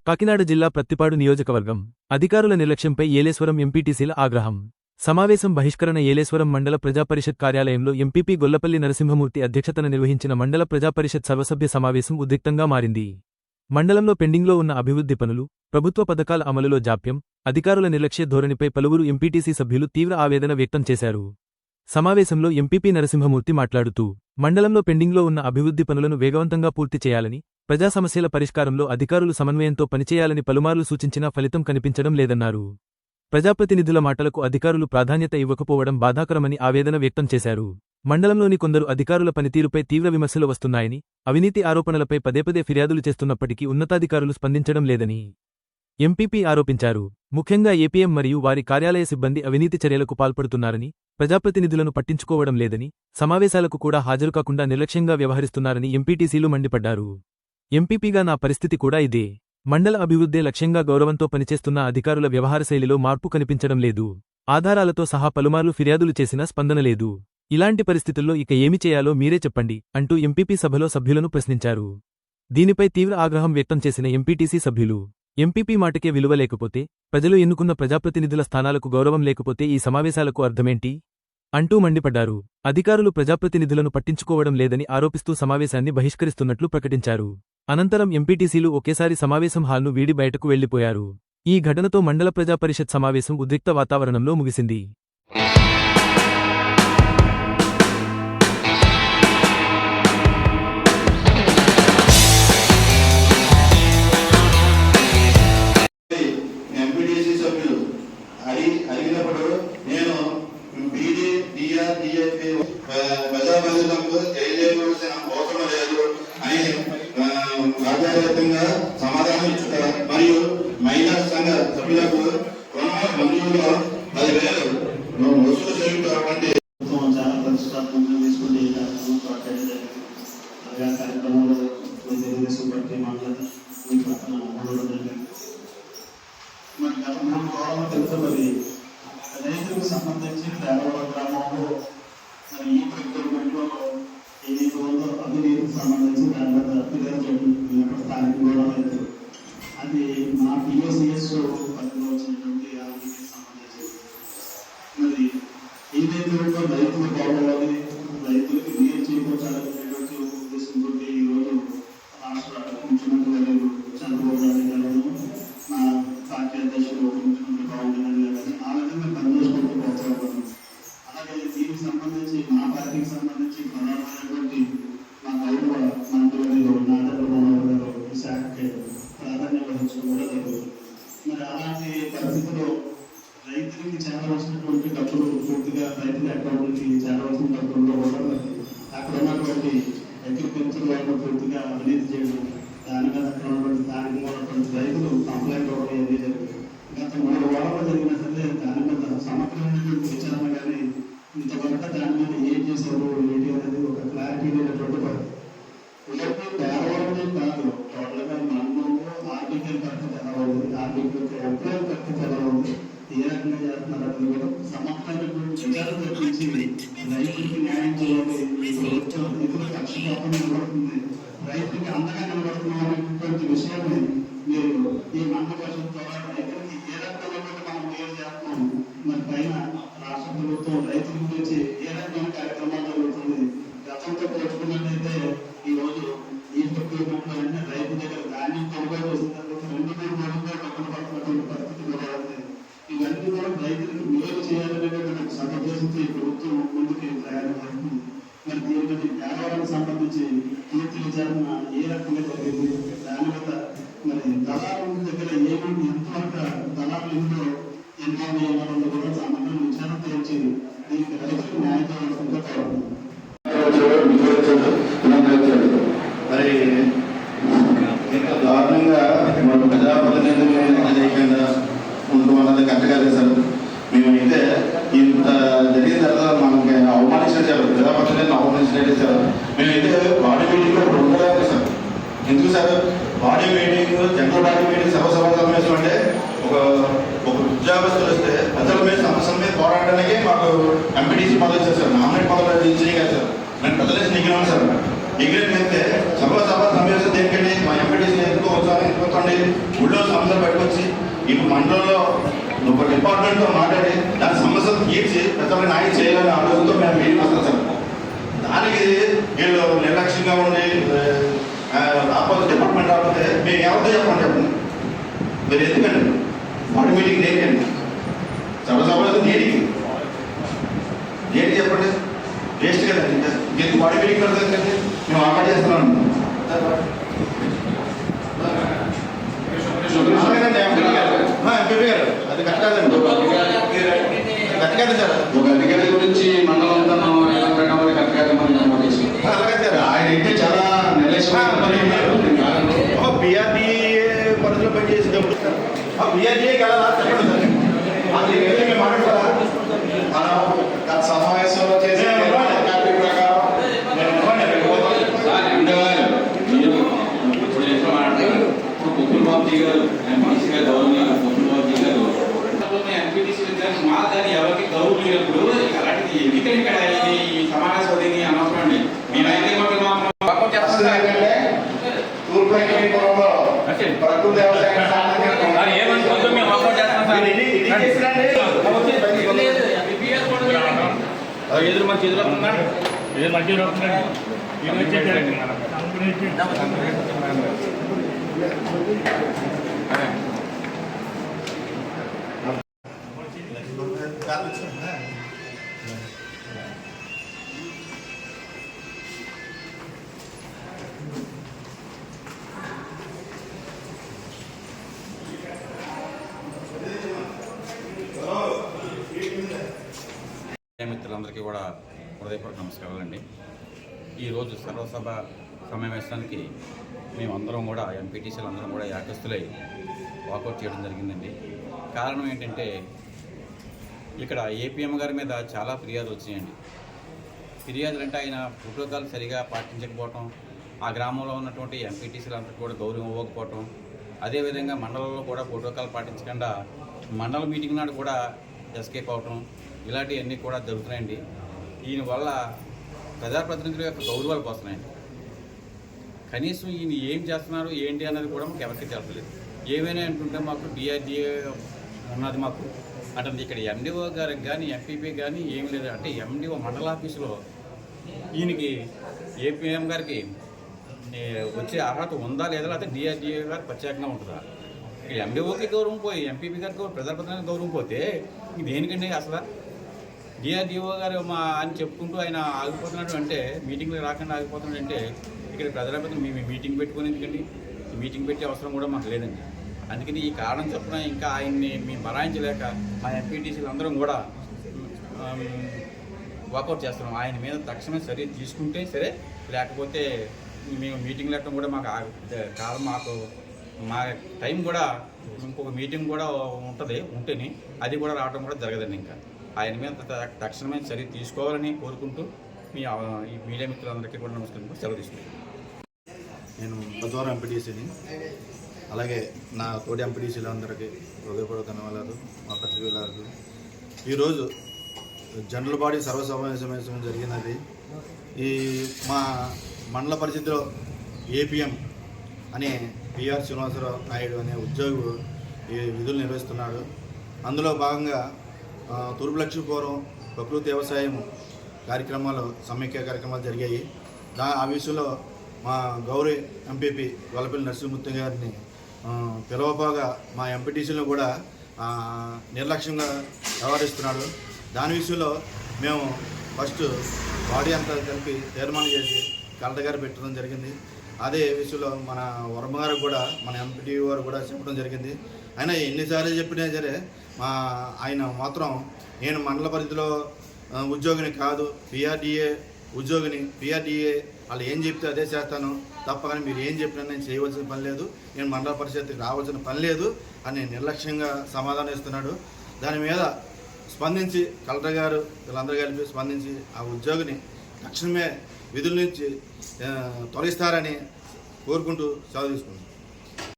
కాకినాడ జిల్లా ప్రత్తిపాడు నియోజకవర్గం అధికారుల నిర్లక్ష్యంపై ఏలేశ్వరం ఎంపీటీసీల ఆగ్రహం. సమావేశం బహిష్కరణ. ఏలేశ్వరం మండల ప్రజాపరిషత్ కార్యాలయంలో ఎంపీపీ గొల్లపల్లి నరసింహమూర్తి అధ్యక్షతన నిర్వహించిన మండల ప్రజాపరిషత్ సర్వసభ్య సమావేశం ఉద్రిక్తంగా మారింది. మండలంలో పెండింగ్లో ఉన్న అభివృద్ధి పనులు, ప్రభుత్వ పథకాల అమలులో జాప్యం, అధికారుల నిర్లక్ష్య ధోరణిపై పలువురు ఎంపీటీసీ సభ్యులు తీవ్ర ఆవేదన వ్యక్తం చేశారు. సమావేశంలో ఎంపీపీ నరసింహమూర్తి మాట్లాడుతూ, మండలంలో పెండింగ్లో ఉన్న అభివృద్ధి పనులను వేగవంతంగా పూర్తి చేయాలని, ప్రజా సమస్యల పరిష్కారంలో అధికారులు సమన్వయంతో పనిచేయాలని పలుమార్లు సూచించినా ఫలితం కనిపించడం లేదన్నారు. ప్రజాప్రతినిధుల మాటలకు అధికారులు ప్రాధాన్యత ఇవ్వకపోవడం బాధాకరమని ఆవేదన వ్యక్తం చేశారు. మండలంలోని కొందరు అధికారుల పనితీరుపై తీవ్ర విమర్శలు వస్తున్నాయని, అవినీతి ఆరోపణలపై పదేపదే ఫిర్యాదులు చేస్తున్నప్పటికీ ఉన్నతాధికారులు స్పందించడం లేదని ఎంపీపీ ఆరోపించారు. ముఖ్యంగా ఏపీఎం మరియు వారి కార్యాలయ సిబ్బంది అవినీతి చర్యలకు పాల్పడుతున్నారని, ప్రజాప్రతినిధులను పట్టించుకోవడం లేదని, సమావేశాలకు కూడా హాజరుకాకుండా నిర్లక్ష్యంగా వ్యవహరిస్తున్నారని ఎంపీటీసీలు మండిపడ్డారు. ఎంపీపీగా నా పరిస్థితి కూడా ఇదే. మండల అభివృద్ధే లక్ష్యంగా గౌరవంతో పనిచేస్తున్న అధికారుల వ్యవహారశైలిలో మార్పు కనిపించడం లేదు. ఆధారాలతో సహా పలుమార్లు ఫిర్యాదులు చేసినా స్పందన లేదు. ఇలాంటి పరిస్థితుల్లో ఇక ఏమి చేయాలో మీరే చెప్పండి అంటూ ఎంపీపీ సభలో సభ్యులను ప్రశ్నించారు. దీనిపై తీవ్ర ఆగ్రహం వ్యక్తం చేసిన ఎంపీటీసీ సభ్యులు, ఎంపీపీ మాటకే విలువ లేకపోతే, ప్రజలు ఎన్నుకున్న ప్రజాప్రతినిధుల స్థానాలకు గౌరవం లేకపోతే ఈ సమావేశాలకు అర్థమేంటి అంటూ మండిపడ్డారు. అధికారులు ప్రజాప్రతినిధులను పట్టించుకోవడం లేదని ఆరోపిస్తూ సమావేశాన్ని బహిష్కరిస్తున్నట్లు ప్రకటించారు. అనంతరం ఎంపీటీసీలు ఒకేసారి సమావేశం హాల్ను వీడి బయటకు వెళ్లిపోయారు. ఈ ఘటనతో మండల ప్రజాపరిషత్ సమావేశం ఉద్రిక్త వాతావరణంలో ముగిసింది. రాజ్యాంగబద్ధంగా సమాధానం ఇచ్చుట మరియు మహిళా సంఘ సభ్యులకు మంజూరులో 10,000 వసూలు చేయుటటువంటి చాలా ప్రతిష్టాత్మకంగా తీసుకుని కార్యక్రమంలో తెలుగుదేశం పార్టీ మాట్లాడి మరి గత 3 వారాల క్రితం మరి రైతులకు సంబంధించి దేవవరం గ్రామంలో మరి ఈ ప్రక్రియలో ఏదైతే ఉందో అవినీతికి సంబంధించి దాని మీద ఫిర్యాదు స్థానిక కూడా లేదు. అది మా పిఎస్సిఎస్ పరిధిలో వచ్చినటువంటి అవినీతికి సంబంధించి మరి ఏదైతే ఉందో రైతులు బాగోవాలి, రైతులకి నీరు చేకూర్చాలనేటువంటి ఉద్దేశంతో ఈరోజు రాష్ట్ర ముఖ్యమంత్రి గారు చంద్రబాబు నాయుడు గారు, మా పార్టీ అధ్యక్షుడు ముఖ్యమంత్రి పవన్ కళ్యాణ్ గారు ఆ విధంగా పనిచేసుకుంటూ ప్రోత్సాహపడుతుంది. అలాగే దీనికి సంబంధించి మా పార్టీకి సంబంధించి ప్రధానమైనటువంటి మా గౌరవ మంత్రివర్యులు నాదెండ్ల మనోహర్ గారు ఈ శాఖకి ప్రాధాన్యం వహించడం కూడా జరుగుతుంది. మరి అలాంటి పరిస్థితుల్లో రైతులకి చేరవలసినటువంటి డబ్బులు పూర్తిగా రైతుల అకౌంట్కి చేరవలసిన డబ్బుల్లో కూడా మరి అక్కడ ఉన్నటువంటి అగ్రికల్చర్లో పూర్తిగా అవినీతి చేయడం, దాని మీద అక్కడ ఉన్నటువంటి స్థానికంగా ఉన్నటువంటి రైతులు కంప్లైంట్ అవ్వడం ఏది జరిగింది. గత 3 వారాలు జరిగిన సరే దాని మీద సమగ్రమైనటువంటి విచారణ కానీ ఇంతవరకు దాని మీద ఏం చేశారు ఏంటి అనేది ఒక క్లారిటీ లేనటువంటి పరిస్థితి. దేవవరమే కాదు, టోటల్గా మండలంలో ఆర్బికల్ పరిస్థితి ఎలా ఉంది, ఆర్బికల్ ఎంప్లాయీ పరిస్థితి ఎలా ఉంది, ఏ రకంగా చేస్తున్నారు అనేది కూడా సమగ్రమైనటువంటి విచారణ తెప్పించి రైతులకి న్యాయం చేయాలి. ఈ ప్రభుత్వం నిధులు పక్షపాతం నిలబడుతుంది, రైతులకి అండగా నిలబడుతున్నాం అనేటువంటి విషయాన్ని మీరు ఈ మండల పరిషత్ ద్వారా రైతులకి ఏ రకంగా మనం మేలు చేస్తున్నాం, మరి పైన రాష్ట్ర ప్రభుత్వం రైతుల గురించి ఏ రకమైన కార్యక్రమాలు జరుగుతుంది. గతంతో పోల్చుకున్నట్లయితే ఈ రోజు ఈ ప్రక్రియలో రైతు దగ్గర ధాన్యం కొనుగోలు చేసిన తర్వాత 2-3 రోజుల్లో డబ్బులు పడుతున్నటువంటి పరిస్థితి కూడా ఉంది. ఇవన్నీ కూడా రైతులకు మేలు చేయాలనేటువంటి సదుద్దేశంతో ఈ ప్రభుత్వం ముందుకు ప్రయాణం చేస్తుంది. మరి దీనికి వ్యాపారానికి సంబంధించి పూర్తి విచారణ ఏ రకంగా జరిగింది, దాని మీద మరి దళారుల దగ్గర ఏమేమి ఎంతవరకు దళారులు ఇందులో ఎన్నో నియమాలను కూడా సమగ్ర విచారణ చేయించి దీనికి రైతులకు న్యాయం చేయాల్సిందిగా కోరుతున్నాం. మరి ఇంకా దారుణంగా మన ప్రజాప్రతినిధులు చేయకుండా ఉండటం అన్నది కరెక్ట్ కాదు సార్. మేమైతే ఇంత జరిగిన తర్వాత మనకి అవమానించారు, ప్రజాప్రతినిధులను అవమానించినట్టే సార్. మేమైతే బాడీ మీటింగ్లో ఇప్పుడు ఉండలేదు సార్. ఎందుకు sir body meeting, general body meeting సర్వసభ సమావేశం అంటే ఒక ఉద్యోగస్తులు వస్తే ప్రజల మీద సమస్యల మీద పోరాడడానికి మాకు ఎంపీటీసీ పదవి ఇచ్చారు సార్. నామినేట్ పదవులు ఇచ్చినాయి కదా సార్. నేను ప్రజల నుంచి నెగ్గినాను సార్. ఎగ్రెంట్ అయితే సభ సమావేశం దేనికండి మా ఎంపీటీసీ ఎందుకు ఒకసారి ఎందుకోండి ఊళ్ళో ఇప్పుడు మండలంలో ఒక డిపార్ట్మెంట్తో మాట్లాడి దాని సమస్యలు తీర్చి ప్రజలకు న్యాయం చేయాలని ఆలోచనతో మేము మీటింగ్ వస్తాం సార్. దానికి వీళ్ళు నిర్లక్ష్యంగా ఉండి రాకపోతే డిపార్ట్మెంట్ రాకపోతే మేము ఎవరితో చెప్పండి మీరు ఎందుకండి బాడీ మీటింగ్ దేనికండి సభలో దేనికి చెప్పండి వేస్ట్ కదండి ఇంకా బాడీ మీటింగ్ పెడతాం కండి మేము ఆర్డర్ చేస్తున్నాం. ఎంపీ గారు అది కరెక్ట్ కాదండి కరెక్ట్ కాదు సార్. ఒక అధికారి గురించి మండలం అంతా కరెక్ట్ కాదని అలాగే సార్ ఆయన అయితే చాలా బిఆర్డీఏ పరిధిలో పనిచేసేటప్పుడు బిఆర్డీఏ కదా చెప్పండి సార్. అది మేము మాట్లాడతారా మనం గత సమావేశంలో చేసే ప్రకారం ఇప్పుడు ఎట్లా మాట్లాడతారు. ఇప్పుడు కుక్కుల్ బాబు గారు ఎంపీసీ గారు గౌరవనీయులు కుక్కుల్ బాబు గారు ఎంపీటీసీ మా దాన్ని ఎవరికి గౌరవం లేనప్పుడు అలాంటిది ఎందుకంటే ఈ సమావేశం దీన్ని అనవసరం అండి. మీరు అయితే ప్రకృతి వ్యవసాయ ఎదురు మంచి ఎదురు మిత్రులందరికీ కూడా హృదయపూర్వక నమస్కారాలండి. ఈరోజు సర్వసభ సమావేశానికి మేమందరం కూడా ఎంపీటీసీలు అందరం కూడా ఏకస్తులై వాకౌట్ చేయడం జరిగిందండి. కారణం ఏంటంటే ఇక్కడ ఏపీఎం గారి మీద చాలా ఫిర్యాదులు వచ్చినాయండి. ఫిర్యాదులు అంటే ఆయన ప్రోటోకాల్ సరిగా పాటించకపోవటం, ఆ గ్రామంలో ఉన్నటువంటి ఎంపీటీసీలందరికీ కూడా గౌరవం ఇవ్వకపోవటం, అదేవిధంగా మండలంలో కూడా ప్రోటోకాల్ పాటించకుండా మండల మీటింగ్ నాడు కూడా ఎస్కేప్ అవటం, ఇలాంటివన్నీ కూడా జరుగుతున్నాయండి. దీనివల్ల ప్రజాప్రతినిధుల యొక్క గౌరవాలు పోతున్నాయండి. కనీసం ఈయన ఏం చేస్తున్నారు ఏంటి అన్నది కూడా మాకు ఎవరికి తెలపలేదు. ఏమైనా అంటుంటే మాకు డిఆర్డీఏ ఉన్నది మాకు అంటే ఇక్కడ ఎండిఓ గారికి కానీ ఎంపీపీ కానీ ఏమి లేదు. అంటే ఎండిఓ మండల ఆఫీసులో ఈయనకి ఏపీఎం గారికి వచ్చే అర్హత ఉందా లేదా, లేకపోతే డిఆర్డీఏ గారు ప్రత్యేకంగా ఉంటుందా? ఇక్కడ ఎండిఓకి గౌరవం పోయి ఎంపీపీ గారికి ప్రజాప్రతినిధులకు గౌరవం పోతే దేనికండి అసలు? డిఆర్డీఓ గారు అని చెప్పుకుంటూ ఆయన ఆగిపోతున్నాడు అంటే, మీటింగ్లో రాకుండా ఆగిపోతున్నాడు అంటే ఇక్కడ ప్రజాప్రతినిధులు మేము మీటింగ్ పెట్టుకుని ఎందుకండి? మీటింగ్ పెట్టే అవసరం కూడా మాకు లేదండి. అందుకని ఈ కారణం చెప్పిన ఇంకా ఆయన్ని మేము బరాయించలేక మా ఎంపీటీసీలు అందరం కూడా వాకౌట్ చేస్తున్నాం. ఆయన మీద తక్షణమే చర్య తీసుకుంటే సరే, లేకపోతే మేము మీటింగ్ పెట్టడం కూడా మాకు కాలం మా టైం కూడా ఇంకొక మీటింగ్ కూడా ఉంటుంది ఉంటేనే అది కూడా రావడం కూడా జరగదండి. ఇంకా ఆయన మీద తక్షణమే చర్య తీసుకోవాలని కోరుకుంటూ మీ ఈ మీడియా మిత్రులందరికీ కూడా నమస్కారం సెలవు తీసుకుంటాను. నేను బుధవారం ఎంపీటీసీని, అలాగే నా తోటి ఎంపీటీసీలు అందరికీ హృదయపూర్వక ధన్యవాదాలు. మా పత్రికలకు ఈరోజు జనరల్ బాడీ సమావేశం జరిగినది. ఈ మా మండల పరిషత్లో ఏపీఎం అనే పిఆర్ శ్రీనివాసరావు నాయుడు అనే ఉద్యోగి ఈ విధులు నిర్వహిస్తున్నాడు. అందులో భాగంగా తూర్పు లక్ష్మీపురం ప్రకృతి వ్యవసాయం కార్యక్రమాలు సమైక్య కార్యక్రమాలు జరిగాయి. ఆ విషయంలో మా గౌరవ ఎంపీపీ గొల్లపల్లి నరసింహమూర్తి గారిని పిలవపోగా మా ఎంపీటీసీలను కూడా నిర్లక్ష్యంగా వ్యవహరిస్తున్నాడు. దాని విషయంలో మేము ఫస్ట్ బాడీ అంతా కలిపి తీర్మానం చేసి కలెక్టర్ గారు పెట్టడం జరిగింది. అదే విషయంలో మన వర్మ గారు కూడా మన ఎంపీటీ గారు కూడా చెప్పడం జరిగింది. అయినా ఎన్నిసార్లు చెప్పినా సరే ఆయన మాత్రం నేను మండల పరిధిలో ఉద్యోగిని కాదు, పిఆర్డీఏ ఉద్యోగిని, పిఆర్డీఏ వాళ్ళు ఏం చెప్తే అదే చేస్తాను తప్ప కానీ మీరు ఏం చెప్పినా నేను చేయవలసిన పని లేదు, నేను మండల పరిషత్కి రావాల్సిన పని లేదు అని నిర్లక్ష్యంగా సమాధానం ఇస్తున్నాడు. దాని మీద స్పందించి కలెక్టర్ గారు వీళ్ళందరూ కలిపి స్పందించి ఆ ఉద్యోగిని తక్షణమే విధుల నుంచి తొలగిస్తారని కోరుకుంటూ సెలవు తీసుకుంటాం.